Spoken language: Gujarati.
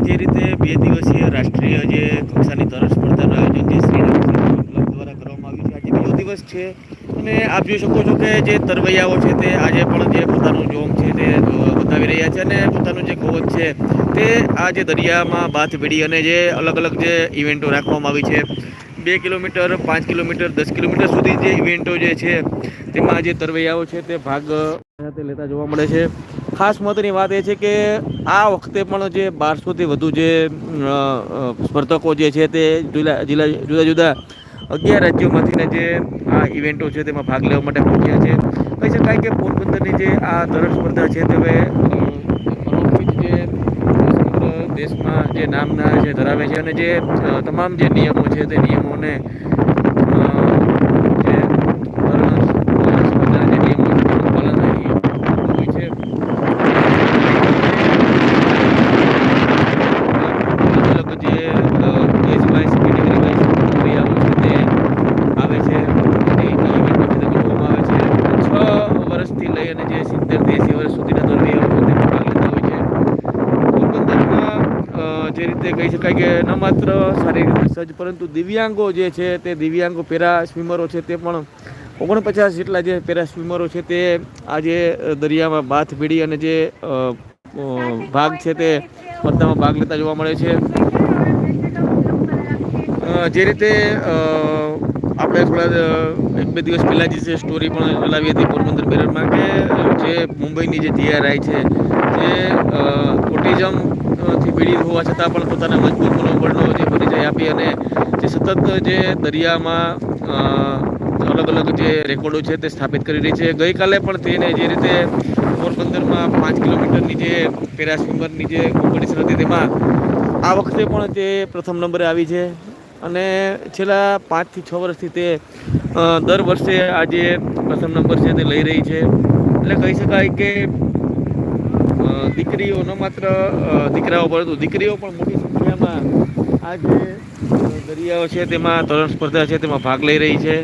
જે રીતે 2 દિવસીય રાષ્ટ્રીય જે કક્ષાની તરણ સ્પર્ધાનું આયોજન જે શ્રીરામ ક્લબ દ્વારા કરવામાં આવ્યું છે, આજે બીજો દિવસ છે. અને આપ જોઈ શકો છો કે જે તરવૈયાઓ છે તે આજે પણ જે પોતાનું જોમ છે તે બતાવી રહ્યા છે અને પોતાનું જે કવચ છે તે આ જે દરિયામાં બાથ ભીડી અને જે અલગ અલગ જે ઇવેન્ટો રાખવામાં આવી છે, 2 કિલોમીટર, 5 કિલોમીટર, 10 કિલોમીટર સુધી જે ઇવેન્ટો જે છે તેમાં જે તરવૈયાઓ છે તે ભાગ સાથે લેતા જોવા મળે છે. ખાસ મહત્વની વાત એ છે કે આ વખતે પણ જે 1200થી વધુ જે સ્પર્ધકો જે છે તે જુદા જુદા 11 રાજ્યોમાંથીને જે આ ઇવેન્ટો છે તેમાં ભાગ લેવા માટે પહોંચ્યા છે. કહી શકાય કે પોરબંદરની જે આ તરણ સ્પર્ધા છે તે હવે અનોખી જે સમગ્ર દેશમાં જે નામના જે ધરાવે છે અને જે તમામ જે નિયમો છે તે નિયમોને જે તરણ સ્પર્ધાના જે નિયમો છે તેનું પાલન અહીં હોય છે. અલગ અલગ જે એજ વાઇઝ કેટેગરી વાઇઝ તરવૈયાઓ છે તે આવે છે અને ઇવેન્ટો છે તે ગોઠવવામાં આવે છે. 6 વર્ષથી લઈ અને જે 70થી 80 વર્ષ સુધીના તરવૈયાઓ છે તે ભાગ લેતા હોય છે. પોરબંદરમાં જે રીતે કહી શકાય કે ન માત્ર શારીરિક સજ્જ પરંતુ દિવ્યાંગો જે છે તે દિવ્યાંગો પેરા સ્વિમરો છે તે પણ 49 જેટલા જે પેરા સ્વિમરો છે તે આજે દરિયામાં બાથ ભીડી અને જે ભાગ છે તે સ્પર્ધામાં ભાગ લેતા જોવા મળે છે. જે રીતે આપણે થોડા 1-2 દિવસ પહેલાં જે સ્ટોરી પણ ચલાવી હતી પોરબંદર મિરરમાં કે જે મુંબઈની જે જીઆરઆઈ છે જે ઓટિઝમથી પીડિત હોવા છતાં પણ પોતાના મજબૂત મનોબળનો જે પરિચય આપી અને જે સતત જે દરિયામાં અલગ અલગ જે રેકોર્ડો છે તે સ્થાપિત કરી રહી છે. ગઈકાલે પણ તેને જે રીતે પોરબંદરમાં 5 કિલોમીટરની જે પેરા સ્વિમરની જે કોમ્પિટિશન હતી તેમાં આ વખતે પણ તે પ્રથમ નંબરે આવી છે અને છેલ્લા 5 થી 6 વર્ષથી તે દર વર્ષે આ જે પ્રથમ નંબર છે તે લઈ રહી છે. એટલે કહી શકાય કે દીકરીઓ ન માત્ર દીકરાઓ પરંતુ દીકરીઓ પણ મોટી સંખ્યામાં આ જે દરિયાઓ છે તેમાં તરણ સ્પર્ધા છે તેમાં ભાગ લઈ રહી છે.